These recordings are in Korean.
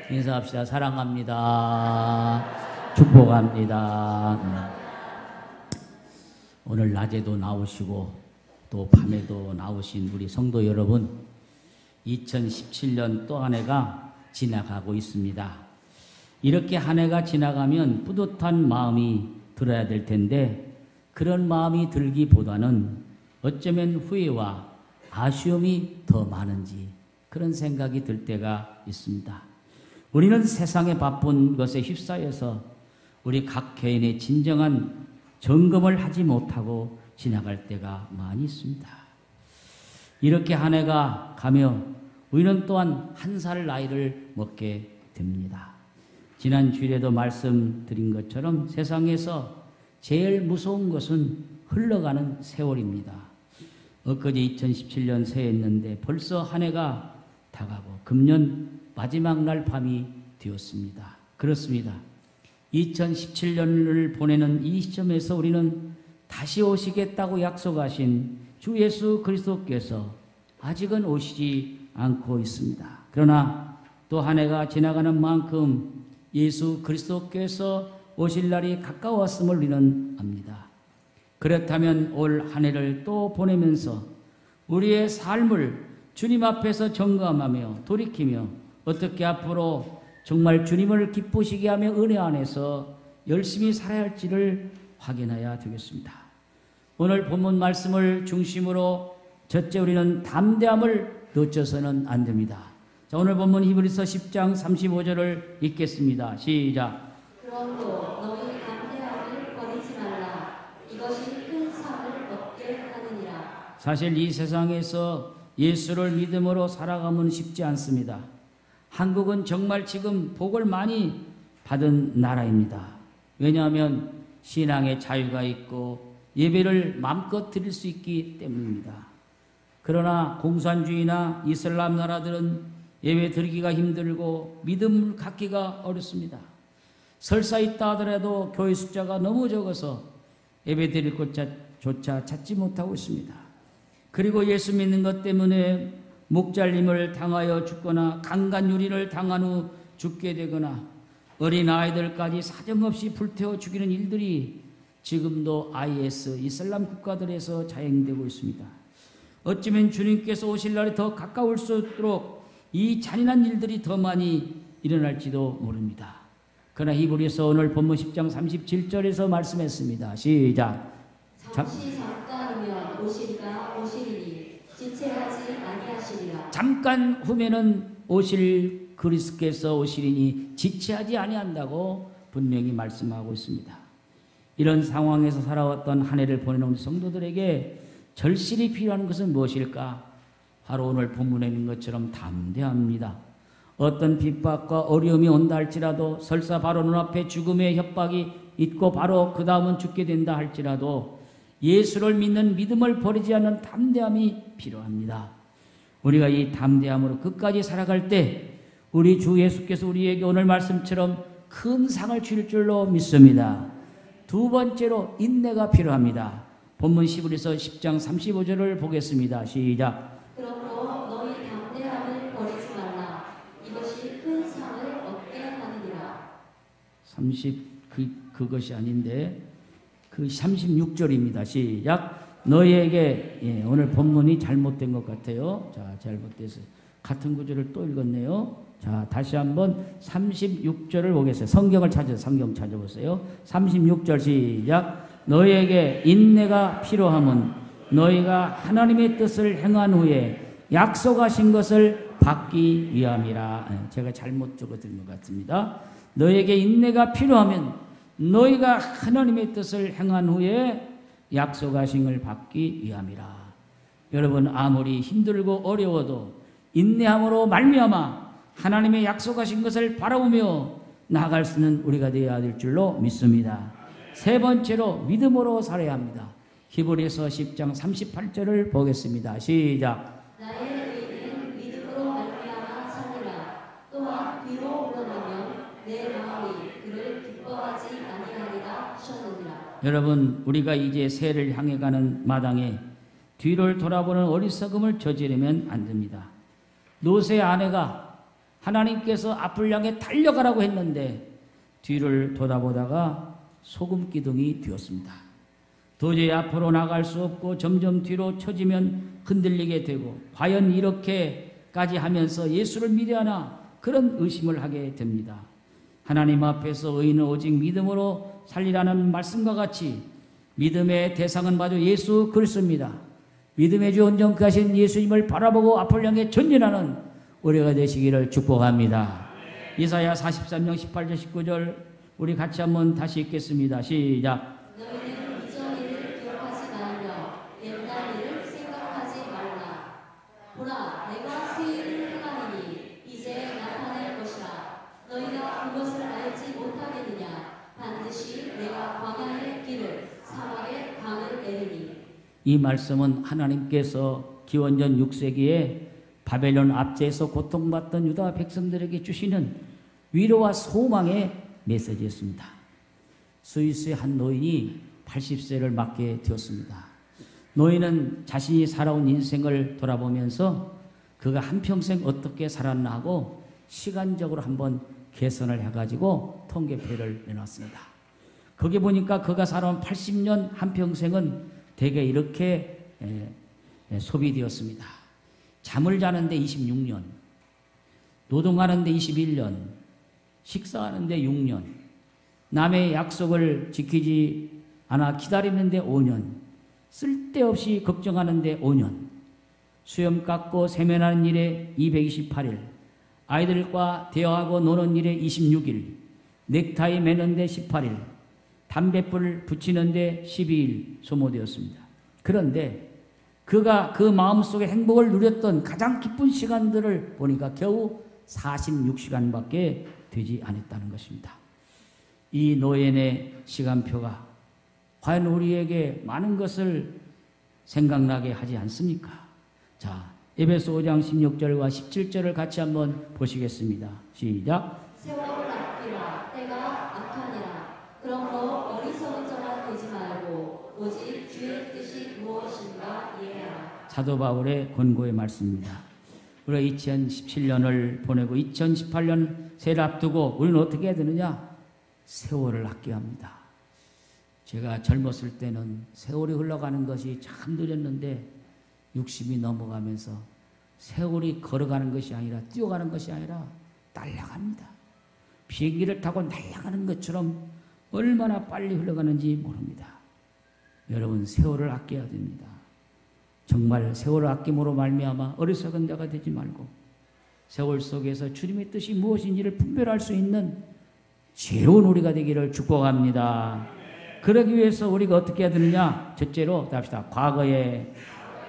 인사합시다. 사랑합니다. 축복합니다. 오늘 낮에도 나오시고 또 밤에도 나오신 우리 성도 여러분, 2017년 또 한 해가 지나가고 있습니다. 이렇게 한 해가 지나가면 뿌듯한 마음이 들어야 될 텐데, 그런 마음이 들기보다는 어쩌면 후회와 아쉬움이 더 많은지 그런 생각이 들 때가 있습니다. 우리는 세상의 바쁜 것에 휩싸여서 우리 각 개인의 진정한 점검을 하지 못하고 지나갈 때가 많이 있습니다. 이렇게 한 해가 가며 우리는 또한 한 살 나이를 먹게 됩니다. 지난 주일에도 말씀드린 것처럼 세상에서 제일 무서운 것은 흘러가는 세월입니다. 엊그제 2017년 새해였는데 벌써 한 해가 다가고 금년 마지막 날 밤이 되었습니다. 그렇습니다. 2017년을 보내는 이 시점에서 우리는 다시 오시겠다고 약속하신 주 예수 그리스도께서 아직은 오시지 않고 있습니다. 그러나 또 한 해가 지나가는 만큼 예수 그리스도께서 오실 날이 가까웠음을 우리는 압니다. 그렇다면 올 한 해를 또 보내면서 우리의 삶을 주님 앞에서 점검하며 돌이키며 어떻게 앞으로 정말 주님을 기쁘시게 하며 은혜 안에서 열심히 살아야 할지를 확인해야 되겠습니다. 오늘 본문 말씀을 중심으로 첫째, 우리는 담대함을 놓쳐서는 안 됩니다. 자, 오늘 본문 히브리서 10장 35절을 읽겠습니다. 시작. 그러므로 너희 담대함을 버리지 말라. 이것이 큰 상을 얻게 하느니라. 사실 이 세상에서 예수를 믿음으로 살아가면 쉽지 않습니다. 한국은 정말 지금 복을 많이 받은 나라입니다. 왜냐하면 신앙의 자유가 있고 예배를 마음껏 드릴 수 있기 때문입니다. 그러나 공산주의나 이슬람 나라들은 예배 드리기가 힘들고 믿음을 갖기가 어렵습니다. 설사 있다 하더라도 교회 숫자가 너무 적어서 예배 드릴 곳조차 찾지 못하고 있습니다. 그리고 예수 믿는 것 때문에 목잘림을 당하여 죽거나 강간유린을 당한 후 죽게 되거나 어린 아이들까지 사정없이 불태워 죽이는 일들이 지금도 IS, 이슬람 국가들에서 자행되고 있습니다. 어쩌면 주님께서 오실 날이 더 가까울수록 이 잔인한 일들이 더 많이 일어날지도 모릅니다. 그러나 히브리서 오늘 본문 10장 37절에서 말씀했습니다. 시작. 잠시 잠깐이면 오시리니 지체하지 아니하시리라. 잠깐 후면은 오실 그리스도께서 오시리니 지체하지 아니한다고 분명히 말씀하고 있습니다. 이런 상황에서 살아왔던 한 해를 보내는 우리 성도들에게 절실히 필요한 것은 무엇일까? 바로 오늘 본문에 있는 것처럼 담대합니다. 어떤 핍박과 어려움이 온다 할지라도, 설사 바로 눈앞에 죽음의 협박이 있고 바로 그 다음은 죽게 된다 할지라도 예수를 믿는 믿음을 버리지 않는 담대함이 필요합니다. 우리가 이 담대함으로 끝까지 살아갈 때 우리 주 예수께서 우리에게 오늘 말씀처럼 큰 상을 주실 줄로 믿습니다. 두 번째로 인내가 필요합니다. 본문 히브리서 10장 35절을 보겠습니다. 시작. 그러므로 너희 담대함을 버리지 말라. 이것이 큰 상을 얻게 하느니라. 그것이 아닌데 그 36절입니다. 시작. 너희에게, 오늘 본문이 잘못된 것 같아요. 자, 잘못돼서 같은 구절을 또 읽었네요. 자, 다시 한번 36절을 보겠어요. 성경 찾아보세요. 36절 시작. 너희에게 인내가 필요함은 너희가 하나님의 뜻을 행한 후에 약속하신 것을 받기 위함이라. 제가 잘못 적어드린 것 같습니다. 너희에게 인내가 필요하면 너희가 하나님의 뜻을 행한 후에 약속하신 것을 받기 위함이라. 여러분, 아무리 힘들고 어려워도 인내함으로 말미암아 하나님의 약속하신 것을 바라보며 나아갈 수 있는 우리가 되어야 될 줄로 믿습니다. 세 번째로 믿음으로 살아야 합니다. 히브리서 10장 38절을 보겠습니다. 시작. 나의 의인은 믿음으로 말미암아 살리라. 또한 뒤로 물러나면 내 마음이 그를 기뻐하지 아니하리라 하셨느니라. 여러분, 우리가 이제 새해를 향해 가는 마당에 뒤를 돌아보는 어리석음을 저지르면 안 됩니다. 노새 아내가 하나님께서 앞을 향해 달려가라고 했는데 뒤를 돌아보다가 소금 기둥이 되었습니다. 도저히 앞으로 나갈 수 없고 점점 뒤로 처지면 흔들리게 되고 과연 이렇게까지 하면서 예수를 믿어야하나 그런 의심을 하게 됩니다. 하나님 앞에서 의인은 오직 믿음으로 살리라는 말씀과 같이 믿음의 대상은 바로 예수 그리스도입니다. 믿음의 주 온전케 하신 예수님을 바라보고 앞을 향해 전진하는 우리가 되시기를 축복합니다. 이사야 43장 18절 19절 우리 같이 한번 다시 읽겠습니다. 시작. 너희는 이전 일을 기억하지 말며 옛날 일을 생각하지 말라. 보라, 내가 새 일을 행하리니 이제 나타날 것이라. 너희가 그것을 알지 못하겠느냐. 반드시 내가 광야의 길을 사막의 강을 내리니. 이 말씀은 하나님께서 기원전 6세기에 바벨론 압제에서 고통받던 유다 백성들에게 주시는 위로와 소망의 메시지였습니다. 스위스의 한 노인이 80세를 맞게 되었습니다. 노인은 자신이 살아온 인생을 돌아보면서 그가 한평생 어떻게 살았나 하고 시간적으로 한번 계산을 해가지고 통계표를 내놨습니다. 거기 보니까 그가 살아온 80년 한평생은 대개 이렇게 소비되었습니다. 잠을 자는데 26년, 노동하는데 21년, 식사하는데 6년, 남의 약속을 지키지 않아 기다리는데 5년, 쓸데없이 걱정하는데 5년, 수염 깎고 세면하는 일에 228일, 아이들과 대화하고 노는 일에 26일, 넥타이 매는데 18일, 담뱃불 붙이는데 12일 소모되었습니다. 그런데 그가 그 마음속에 행복을 누렸던 가장 기쁜 시간들을 보니까 겨우 46시간밖에 되지 않았다는 것입니다. 이 노인의 시간표가 과연 우리에게 많은 것을 생각나게 하지 않습니까? 자, 에베소 5장 16절과 17절을 같이 한번 보시겠습니다. 시작. 세월을 아끼라. 때가 악하니라. 그러므로 어리석은 자가 되지 말고 오직 주의 뜻이 무엇인가 이해하라. 사도 바울의 권고의 말씀입니다. 우리가 2017년을 보내고 2018년 새해를 앞두고 우리는 어떻게 해야 되느냐? 세월을 아껴야 합니다. 제가 젊었을 때는 세월이 흘러가는 것이 참 느렸는데 60이 넘어가면서 세월이 걸어가는 것이 아니라 뛰어가는 것이 아니라 날아갑니다. 비행기를 타고 날아가는 것처럼 얼마나 빨리 흘러가는지 모릅니다. 여러분, 세월을 아껴야 됩니다. 정말 세월을 아낌으로 말미암아 어리석은 자가 되지 말고 세월 속에서 주님의 뜻이 무엇인지를 분별할 수 있는 지혜로운 우리가 되기를 축복합니다. 그러기 위해서 우리가 어떻게 해야 되느냐? 첫째로 합시다. 과거에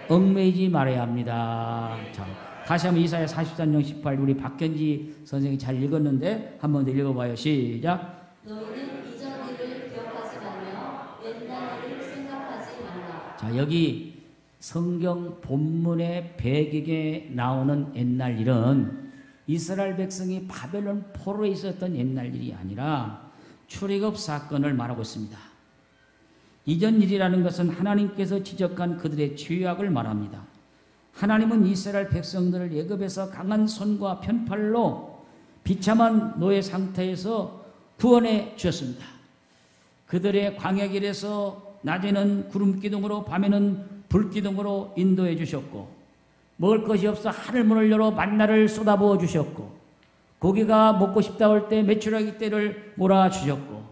얽매이지 말아야 합니다. 자, 다시 한번 이사야 43장 18 우리 박견지 선생님이 잘 읽었는데 한 번 더 읽어봐요. 시작. 너희는 이전 일을 기억하지 말며 옛날 일을 생각하지 말라. 자, 여기 성경 본문의 배경에 나오는 옛날 일은 이스라엘 백성이 바벨론 포로에 있었던 옛날 일이 아니라 출애굽 사건을 말하고 있습니다. 이전 일이라는 것은 하나님께서 지적한 그들의 죄악을 말합니다. 하나님은 이스라엘 백성들을 애굽에서 강한 손과 편팔로 비참한 노예 상태에서 구원해 주셨습니다. 그들의 광야길에서 낮에는 구름기둥으로 밤에는 불기둥으로 인도해 주셨고 먹을 것이 없어 하늘문을 열어 만나를 쏟아부어 주셨고 고기가 먹고 싶다 할 때 메추라기 떼를 몰아주셨고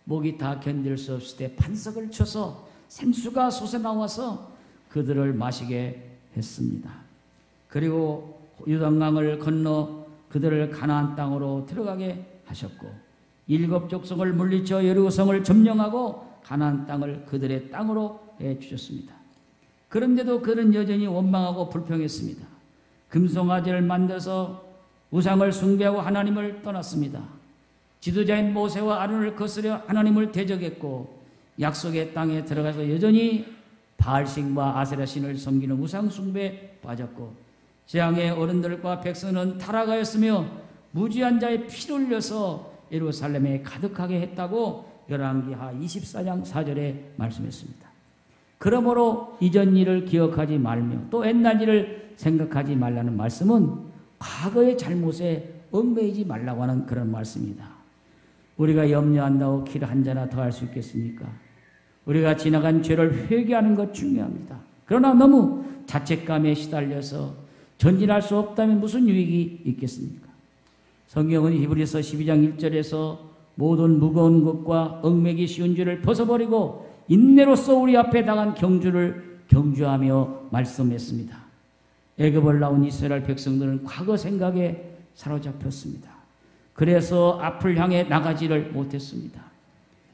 목이 다 견딜 수 없을 때 반석을 쳐서 생수가 솟아나와서 그들을 마시게 했습니다. 그리고 요단강을 건너 그들을 가나안 땅으로 들어가게 하셨고 7 족속을 물리쳐 여리고성을 점령하고 가나안 땅을 그들의 땅으로 해주셨습니다. 그런데도 그들은 여전히 원망하고 불평했습니다. 금송아지를 만들어서 우상을 숭배하고 하나님을 떠났습니다. 지도자인 모세와 아론을 거스려 하나님을 대적했고 약속의 땅에 들어가서 여전히 바알신과 아세라 신을 섬기는 우상 숭배에 빠졌고 재앙의 어른들과 백성은 타락하였으며 무지한 자의 피를 흘려서 예루살렘에 가득하게 했다고 열왕기하 24장 4절에 말씀했습니다. 그러므로 이전 일을 기억하지 말며 또 옛날 일을 생각하지 말라는 말씀은 과거의 잘못에 얽매이지 말라고 하는 그런 말씀입니다. 우리가 염려한다고 길 한 잔이나 더 할 수 있겠습니까? 우리가 지나간 죄를 회개하는 것 중요합니다. 그러나 너무 자책감에 시달려서 전진할 수 없다면 무슨 유익이 있겠습니까? 성경은 히브리서 12장 1절에서 모든 무거운 것과 얽매기 쉬운 죄를 벗어버리고 인내로써 우리 앞에 당한 경주를 경주하며 말씀했습니다. 애굽을 나온 이스라엘 백성들은 과거 생각에 사로잡혔습니다. 그래서 앞을 향해 나가지를 못했습니다.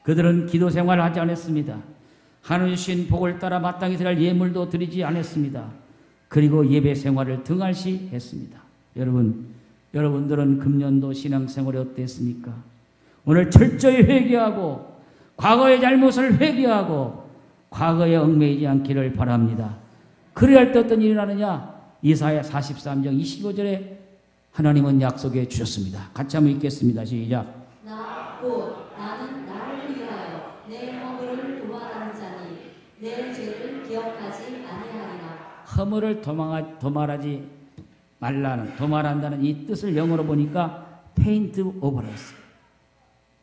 그들은 기도 생활을 하지 않았습니다. 하늘 주신 복을 따라 마땅히 드릴 예물도 드리지 않았습니다. 그리고 예배 생활을 등한시 했습니다. 여러분들은 금년도 신앙생활이 어땠습니까? 오늘 철저히 회개하고 과거의 잘못을 회개하고 과거에 얽매이지 않기를 바랍니다. 그래야 할 때 어떤 일이 일어나느냐? 이사야 43장 25절에 하나님은 약속해 주셨습니다. 같이 한번 읽겠습니다. 시작. 나는 나를 위하여 내 허물을 도말하는 자니 내 죄를 기억하지 아니하리라. 허물을 도말하지 말라는, 도말한다는 이 뜻을 영어로 보니까 페인트 오버였어요.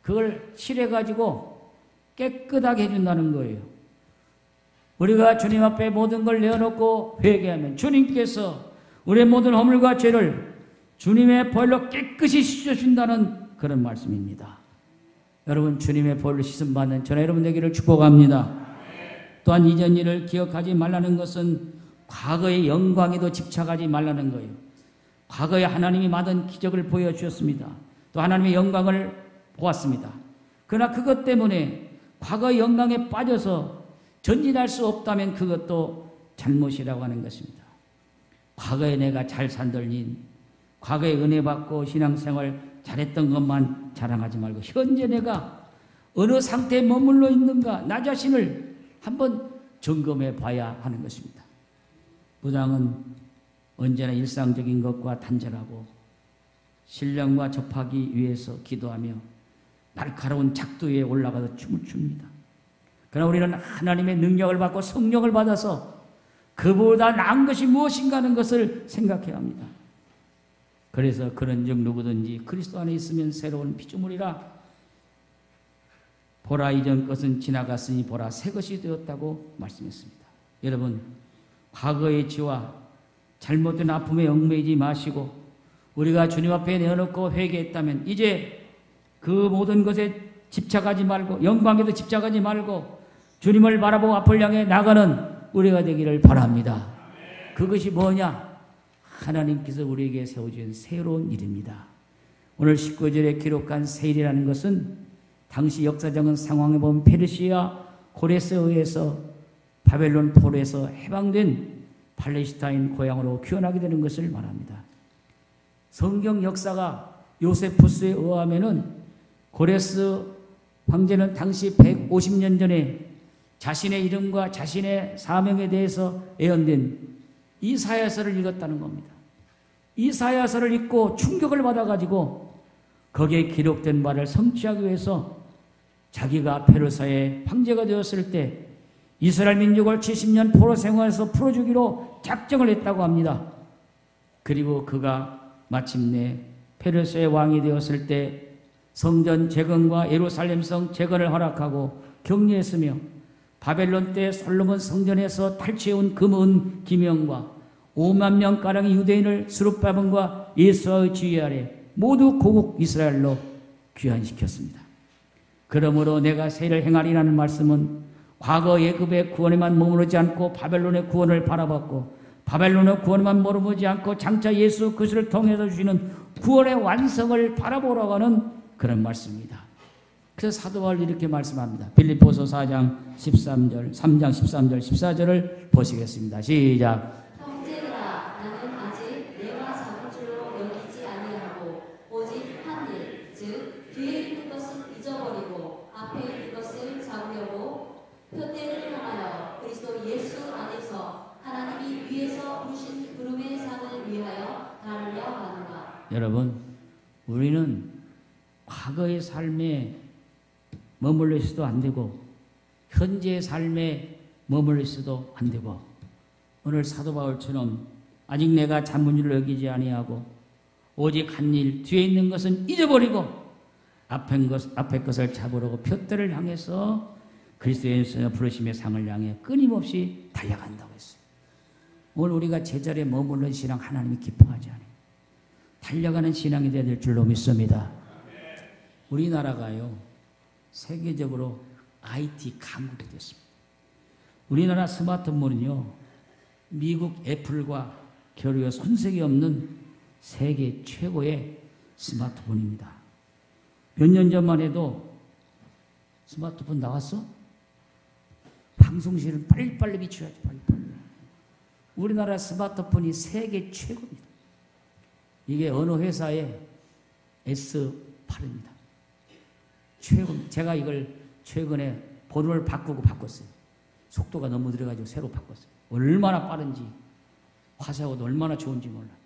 그걸 칠해가지고 깨끗하게 해준다는 거예요. 우리가 주님 앞에 모든 걸 내어놓고 회개하면 주님께서 우리의 모든 허물과 죄를 주님의 보혈로 깨끗이 씻어준다는 그런 말씀입니다. 여러분, 주님의 보혈로 씻음받는 저나 여러분 되기를 축복합니다. 또한 이전 일을 기억하지 말라는 것은 과거의 영광에도 집착하지 말라는 거예요. 과거에 하나님이 많은 기적을 보여주셨습니다. 또 하나님의 영광을 보았습니다. 그러나 그것 때문에 과거의 영광에 빠져서 전진할 수 없다면 그것도 잘못이라고 하는 것입니다. 과거에 내가 잘 산들린, 과거에 은혜 받고 신앙생활 잘했던 것만 자랑하지 말고 현재 내가 어느 상태에 머물러 있는가 나 자신을 한번 점검해 봐야 하는 것입니다. 무당은 언제나 일상적인 것과 단절하고 신령과 접하기 위해서 기도하며 날카로운 작두 위에 올라가서 춤을 춥니다. 그러나 우리는 하나님의 능력을 받고 성령을 받아서 그보다 나은 것이 무엇인가 하는 것을 생각해야 합니다. 그래서 그런즉 누구든지 그리스도 안에 있으면 새로운 피조물이라 보라 이전 것은 지나갔으니 보라 새 것이 되었다고 말씀했습니다. 여러분, 과거의 죄와 잘못된 아픔에 얽매이지 마시고 우리가 주님 앞에 내어놓고 회개했다면 이제 그 모든 것에 집착하지 말고 영광에도 집착하지 말고 주님을 바라보고 앞을 향해 나가는 우리가 되기를 바랍니다. 그것이 뭐냐? 하나님께서 우리에게 세워주신 새로운 일입니다. 오늘 19절에 기록한 새 일이라는 것은 당시 역사적인 상황에 보면 페르시아 고레스에 의해서 바벨론 포로에서 해방된 팔레스타인 고향으로 귀환하게 되는 것을 말합니다. 성경 역사가 요세푸스에 의하면은 고레스 황제는 당시 150년 전에 자신의 이름과 자신의 사명에 대해서 예언된 이사야서를 읽었다는 겁니다. 이사야서를 읽고 충격을 받아가지고 거기에 기록된 바를 성취하기 위해서 자기가 페르시아의 황제가 되었을 때 이스라엘 민족을 70년 포로 생활에서 풀어주기로 작정을 했다고 합니다. 그리고 그가 마침내 페르시아의 왕이 되었을 때 성전 재건과 예루살렘 성 재건을 허락하고 격려했으며 바벨론 때 솔로몬 성전에서 탈취해온 금은 기명과 5만 명가량의 유대인을 스룹바본과 예수와의 지휘 아래 모두 고국 이스라엘로 귀환시켰습니다. 그러므로 내가 세를 행하리라는 말씀은 과거 애굽의 구원에만 머무르지 않고 바벨론의 구원을 바라봤고 바벨론의 구원에만 머무르지 않고 장차 예수 그리스도를 통해서 주시는 구원의 완성을 바라보라고 하는 그런 말씀입니다. 그래서 사도 바울이 이렇게 말씀합니다. 빌립보서 4장 13절, 3장 13절, 14절을 보시겠습니다. 시작. 형제들아, 나는 아직 내가 잡은 줄로 여기지 아니하고 오직 한 일, 즉 뒤에 있는 것을 잊어버리고 앞에 있는 것을 잡으려고 표대를 향하여 그리스도 예수 안에서 하나님이 위에서 부르신 부름의 상을 위하여 달려가노라. 여러분, 우리는 과거의 삶에 머물러 있어도 안 되고 현재의 삶에 머물러 있어도 안 되고 오늘 사도 바울처럼 아직 내가 잡은 줄을 여기지 아니하고 오직 한 일, 뒤에 있는 것은 잊어버리고 앞에 것을 잡으려고 표대를 향해서 그리스도의 부르심의 상을 향해 끊임없이 달려간다고 했어요. 오늘 우리가 제자리에 머무르는 신앙 하나님이 기뻐하지 않아요. 달려가는 신앙이 되어야 될 줄로 믿습니다. 우리나라가요, 세계적으로 IT 강국이 됐습니다. 우리나라 스마트폰은요, 미국 애플과 겨루어 손색이 없는 세계 최고의 스마트폰입니다. 몇 년 전만 해도 스마트폰 나왔어? 방송실은 빨리빨리 비춰야지, 빨리빨리. 우리나라 스마트폰이 세계 최고입니다. 이게 어느 회사의 S8입니다. 최고. 제가 이걸 최근에 번호를 바꿨어요. 속도가 너무 느려가지고 새로 바꿨어요. 얼마나 빠른지, 화사하고도 얼마나 좋은지 몰라요.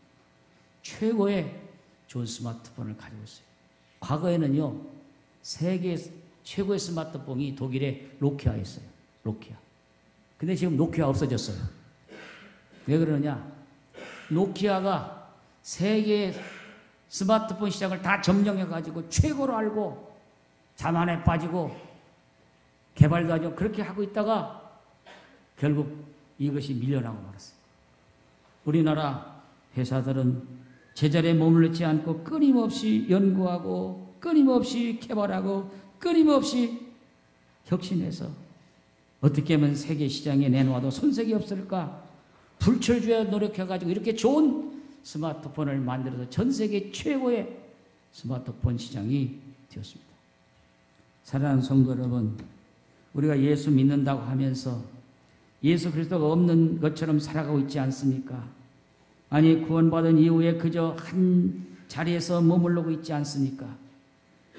최고의 좋은 스마트폰을 가지고 있어요. 과거에는요, 세계 최고의 스마트폰이 독일의 노키아였어요. 노키아. 근데 지금 노키아 없어졌어요. 왜 그러냐? 노키아가 세계 스마트폰 시장을 다 점령해가지고 최고로 알고 자만에 빠지고 개발도 하죠. 그렇게 하고 있다가 결국 이것이 밀려나고 말았어요. 우리나라 회사들은 제자리에 머물지 않고 끊임없이 연구하고 끊임없이 개발하고 끊임없이 혁신해서 어떻게 하면 세계 시장에 내놓아도 손색이 없을까 불철주야 노력해가지고 이렇게 좋은 스마트폰을 만들어서 전 세계 최고의 스마트폰 시장이 되었습니다. 사랑하는 성도 여러분, 우리가 예수 믿는다고 하면서 예수 그리스도가 없는 것처럼 살아가고 있지 않습니까? 아니, 구원받은 이후에 그저 한 자리에서 머무르고 있지 않습니까?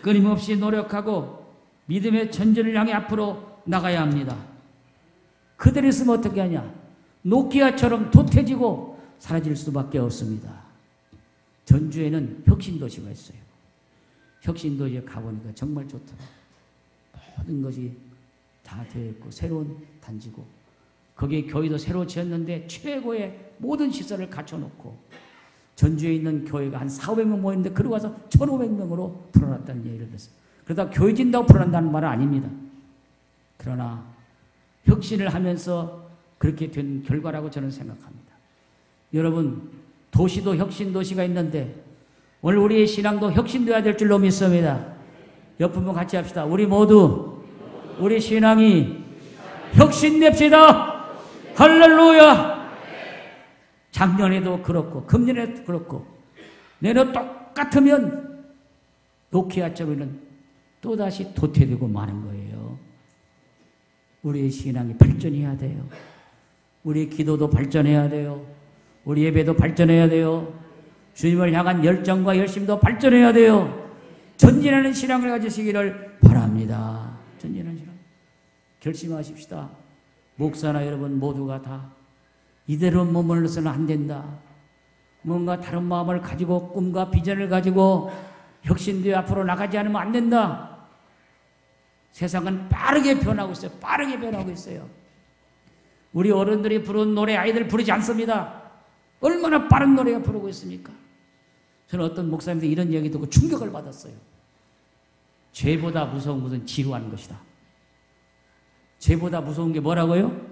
끊임없이 노력하고 믿음의 전진을 향해 앞으로 나가야 합니다. 그대로 있으면 어떻게 하냐? 노키아처럼 도태지고 사라질 수밖에 없습니다. 전주에는 혁신도시가 있어요. 혁신도시에 가보니까 정말 좋더라고요. 모든 것이 다 되어 있고 새로운 단지고 거기에 교회도 새로 지었는데 최고의 모든 시설을 갖춰놓고 전주에 있는 교회가 한 400명 모였는데 그러고 와서 1,500명으로 풀어놨다는 얘기를 했어요. 그러다 교회 진다고 풀어난다는 말은 아닙니다. 그러나 혁신을 하면서 그렇게 된 결과라고 저는 생각합니다. 여러분, 도시도 혁신도시가 있는데 오늘 우리의 신앙도 혁신되어야 될 줄로 믿습니다. 옆분과 같이 합시다. 우리 모두 우리 신앙이 혁신됩시다. 할렐루야. 작년에도 그렇고 금년에도 그렇고 내년 똑같으면 노키아처럼는 또다시 도태되고 마는 거예요. 우리의 신앙이 발전해야 돼요. 우리의 기도도 발전해야 돼요. 우리 예배도 발전해야 돼요. 주님을 향한 열정과 열심도 발전해야 돼요. 전진하는 신앙을 가지시기를 바랍니다. 전진하는 신앙. 결심하십시다. 목사나 여러분 모두가 다 이대로 머물러서는 안 된다. 뭔가 다른 마음을 가지고 꿈과 비전을 가지고 혁신되어 앞으로 나가지 않으면 안 된다. 세상은 빠르게 변하고 있어요. 빠르게 변하고 있어요. 우리 어른들이 부른 노래 아이들 부르지 않습니다. 얼마나 빠른 노래가 부르고 있습니까? 저는 어떤 목사님들 이런 얘기 듣고 충격을 받았어요. 죄보다 무서운 것은 지루한 것이다. 죄보다 무서운 게 뭐라고요?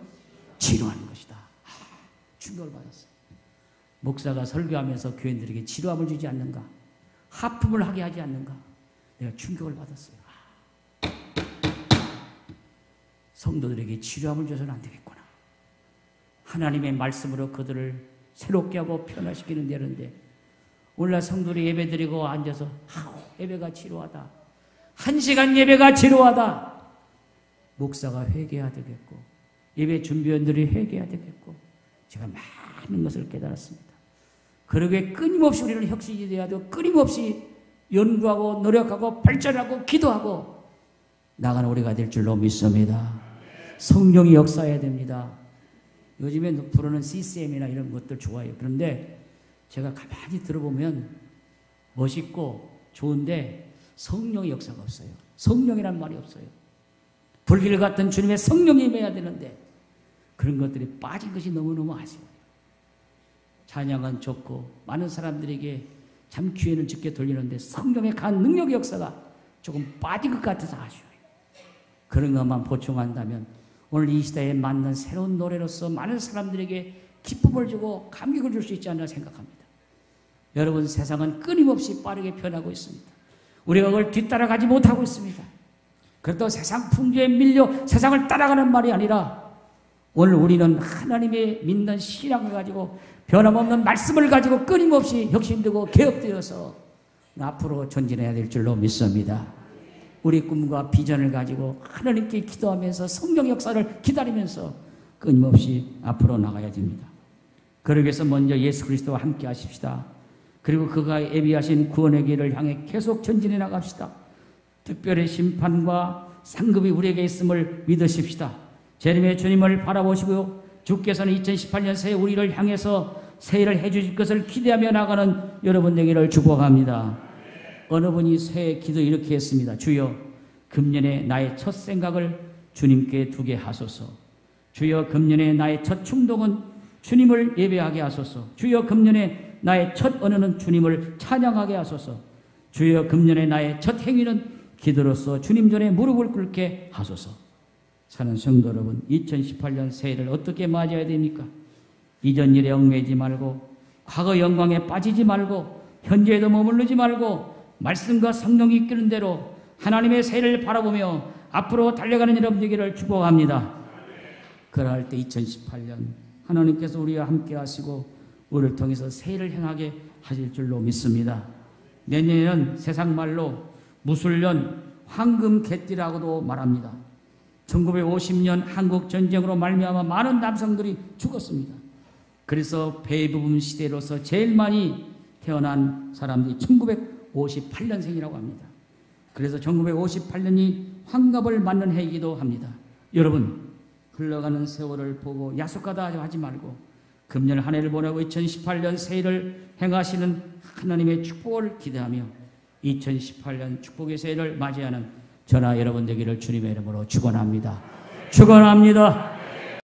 지루한 것이다. 충격을 받았어요. 목사가 설교하면서 교인들에게 지루함을 주지 않는가? 하품을 하게 하지 않는가? 내가 충격을 받았어요. 성도들에게 지루함을 줘서는 안 되겠구나. 하나님의 말씀으로 그들을 새롭게 하고 변화시키는 데는데 오늘날 성도들이 예배 드리고 앉아서 예배가 지루하다. 1시간 예배가 지루하다. 목사가 회개해야 되겠고 예배 준비원들이 회개해야 되겠고 제가 많은 것을 깨달았습니다. 그러기에 끊임없이 우리는 혁신이 되어야 되고 끊임없이 연구하고 노력하고 발전하고 기도하고 나가는 우리가 될 줄로 믿습니다. 성령이 역사해야 됩니다. 요즘에 부르는 CCM이나 이런 것들 좋아해요. 그런데 제가 가만히 들어보면 멋있고 좋은데 성령의 역사가 없어요. 성령이란 말이 없어요. 불길 같은 주님의 성령이 임해야 되는데 그런 것들이 빠진 것이 너무너무 아쉬워요. 찬양은 좋고 많은 사람들에게 참 귀에는 짙게 들리는데 성경의 간 능력의 역사가 조금 빠진 것 같아서 아쉬워요. 그런 것만 보충한다면 오늘 이 시대에 맞는 새로운 노래로서 많은 사람들에게 기쁨을 주고 감격을 줄 수 있지 않나 생각합니다. 여러분, 세상은 끊임없이 빠르게 변하고 있습니다. 우리가 그걸 뒤따라가지 못하고 있습니다. 그렇다고 세상 풍조에 밀려 세상을 따라가는 말이 아니라 오늘 우리는 하나님의 믿는 신앙을 가지고 변함없는 말씀을 가지고 끊임없이 혁신되고 개혁되어서 앞으로 전진해야 될 줄로 믿습니다. 우리 꿈과 비전을 가지고 하나님께 기도하면서 성령 역사를 기다리면서 끊임없이 앞으로 나가야 됩니다. 그러기 위해서 먼저 예수 그리스도와 함께 하십시다. 그리고 그가 예비하신 구원의 길을 향해 계속 전진해 나갑시다. 특별히 심판과 상급이 우리에게 있음을 믿으십시다. 재림의 주님을 바라보시고 주께서는 2018년 새해 우리를 향해서 새해를 해주실 것을 기대하며 나가는 여러분 되기를 축복합니다. 어느 분이 새해 기도 이렇게 했습니다. 주여, 금년에 나의 첫 생각을 주님께 두게 하소서. 주여, 금년에 나의 첫 충동은 주님을 예배하게 하소서. 주여, 금년에 나의 첫 언어는 주님을 찬양하게 하소서. 주여, 금년에 나의 첫 행위는 기도로서 주님 전에 무릎을 꿇게 하소서. 사는 성도 여러분, 2018년 새해를 어떻게 맞이해야 됩니까? 이전 일에 얽매이지 말고 과거 영광에 빠지지 말고 현재에도 머무르지 말고 말씀과 성령이 이끄는 대로 하나님의 새해를 바라보며 앞으로 달려가는 여러분 되기를 축복합니다. 그러할 때 2018년 하나님께서 우리와 함께 하시고 우리를 통해서 새해를 행하게 하실 줄로 믿습니다. 내년에는 세상 말로 무술년 황금 개띠라고도 말합니다. 1950년 한국 전쟁으로 말미암아 많은 남성들이 죽었습니다. 그래서 대부분 시대로서 제일 많이 태어난 사람들이 1958년생이라고 합니다. 그래서 1958년이 환갑을 맞는 해이기도 합니다. 여러분, 흘러가는 세월을 보고 야속하다 하지 말고 금년 한 해를 보내고 2018년 새해를 행하시는 하나님의 축복을 기대하며 2018년 축복의 새해를 맞이하는 저나 여러분 되기를 주님의 이름으로 축원합니다. 축원합니다.